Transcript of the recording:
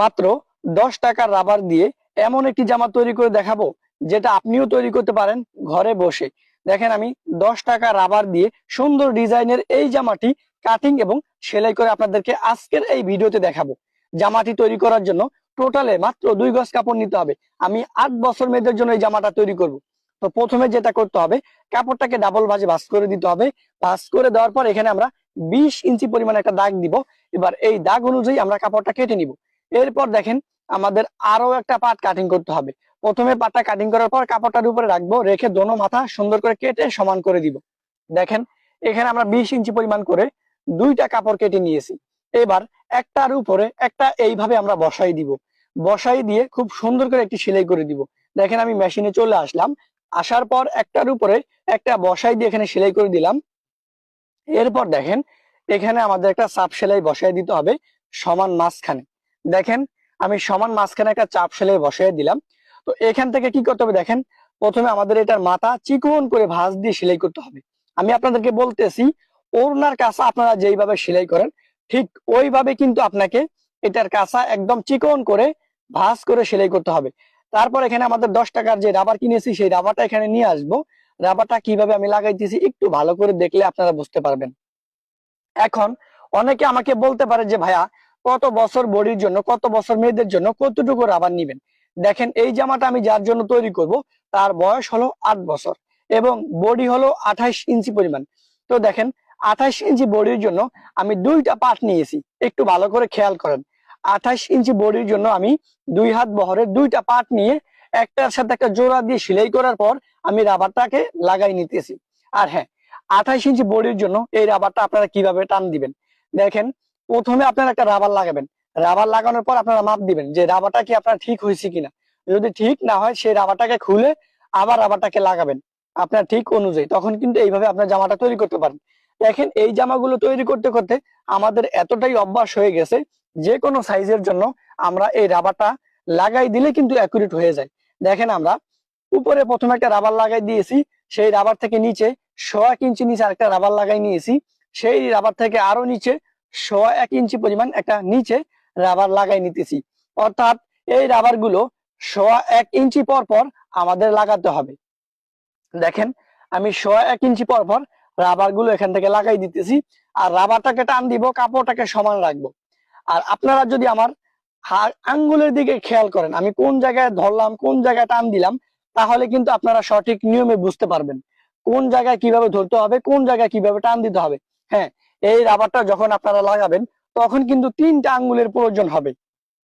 মাত্র 10 টাকার রাবার দিয়ে এমন একটি জামা তৈরি করে দেখাবো, যেটা আপনিও তৈরি করতে পারেন ঘরে বসে। দেখেন, আমি 10 টাকা রাবার দিয়ে সুন্দর ডিজাইনের এই জামাটি কাটিং এবং সেলাই করে আপনাদেরকে আজকের এই ভিডিওতে দেখাবো। জামাটি তৈরি করার জন্য টোটালে মাত্র 2 গজ কাপড় নিতে হবে। আমি 8 বছর মেয়েদের জন্য এই জামাটা তৈরি করব। তো প্রথমে যেটা করতে হবে, কাপড়টাকে ডাবল ভাঁজে ভাঁজ করে দিতে হবে। ভাঁজ করে দেওয়ার পর এখানে আমরা 20 ইঞ্চি পরিমাণ একটা দাগ দিব। এবার এই দাগ অনুযায়ী আমরা কাপড়টা কেটে নিব। এরপর দেখেন, আমাদের আরো একটা পার্ট কাটিং করতে হবে। প্রথমে পার্টটা কাটিং করার পর কাপড়টার উপরে রাখবো, রেখে দোনো মাথা সুন্দর করে কেটে সমান করে দিব। দেখেন, এখানে আমরা 20 ইঞ্চি পরিমাণ করে 2টা কাপড় কেটে নিয়েছি। এবার একটার উপরে একটা এইভাবে আমরা বসাই দিব। বসাই দিয়ে খুব সুন্দর করে একটি সেলাই করে দিব। দেখেন, আমি মেশিনে চলে আসলাম। আসার পর একটার উপরে একটা বসাই দিয়ে এখানে সেলাই করে দিলাম। এরপর দেখেন, এখানে আমাদের একটা চাপ সেলাই বসাই দিতে হবে সমান মাঝখানে। দেখেন, আমি সমান মাঝখানে একটা চাপ সেলাই বসাই দিলাম। তো এখান থেকে কি করতে হবে দেখেন, প্রথমে আমাদের এটার মাথা চিকন করে ভাঁজ দিয়ে সেলাই করতে হবে। আমি আপনাদেরকে বলতেছি, ওড়নার কাছা আপনারা যেইভাবে সেলাই করেন ঠিক ওইভাবে কিন্তু আপনাকে এটার কাছা একদম চিকন করে ভাঁজ করে সেলাই করতে হবে। তারপর এখানে আমাদের 10 টাকার যে রাবার কিনেছি সেই রাবারটা এখানে নিয়ে আসবো। রাবারটা কিভাবে আমি লাগাইতেছি একটু ভালো করে দেখলে আপনারা বুঝতে পারবেন। এখন অনেকে আমাকে বলতে পারে যে ভাইয়া, কত বছর বডির জন্য, কত বছর মেয়েদের জন্য কতটুকু রাবার নিবেন? দেখেন, এই জামাটা আমি যার জন্য তৈরি করব তার বয়স হলো 8 বছর এবং বডি হলো 28 ইঞ্চি পরিমাণ। তো দেখেন, 28 ইঞ্চি বডির জন্য আমি 2টা পার্ট নিয়েছি। একটু ভালো করে খেয়াল করেন, 28 ইঞ্চি বডির জন্য আমি 2 হাত বহরের 2টা পার্ট নিয়ে একটার সাথে একটা জোড়া দিয়ে সেলাই করার পর আমি রাবারটাকে লাগাই নিতেছি। আর হ্যাঁ, 28 ইঞ্চি বডির জন্য এই রাবারটা আপনারা কিভাবে টান দিবেন দেখেন। প্রথমে আপনারা একটা রাবার লাগাবেন। রাবার লাগানোর পর আপনারা মাপ দিবেন যে রাবারটা কি আপনার ঠিক হয়েছে কিনা। যদি ঠিক না হয় সেই রাবারটাকে খুলে আবার রাবারটাকে লাগাবেন আপনার ঠিক অনুযায়ী। তখন কিন্তু এইভাবে আপনার জামাটা তৈরি করতে পারেন। দেখেন, এই জামাগুলো তৈরি করতে করতে আমাদের এতটাই অভ্যাস হয়ে গেছে, যে কোনো সাইজের জন্য আমরা এই রাবারটা লাগাই দিলে কিন্তু অ্যাকুরেট হয়ে যায়। দেখেন, আমরা উপরে প্রথমে একটা রাবার লাগাই দিয়েছি, সেই রাবার থেকে নিচে 1.5 ইঞ্চি নিচে আরেকটা রাবার লাগাই নিয়েছি। সেই রাবার থেকে আরো নিচে 1.25 ইঞ্চি পরিমাণ একটা নিচে রাবার লাগাই নিতেছি। অর্থাৎ এই রাবার গুলো 1.25 ইঞ্চি পর পর আমাদের লাগাতে হবে। দেখেন, আমি 1.25 ইঞ্চি পর পর রাবার গুলো এখান থেকে লাগাই দিতেছি। আর রাবারটাকে টান দিব, কাপড়টাকে সমান রাখবো। আর আপনারা যদি আমার আঙ্গুলের দিকে খেয়াল করেন, আমি কোন জায়গায় ধরলাম, কোন জায়গায় টান দিলাম, তাহলে কিন্তু আপনারা সঠিক নিয়মে বুঝতে পারবেন কোন জায়গায় কিভাবে ধরতে হবে, কোন জায়গায় কিভাবে টান দিতে হবে। হ্যাঁ, এই রাবারটা যখন আপনারা লাগাবেন তখন কিন্তু 3টা আঙ্গুলের প্রয়োজন হবে।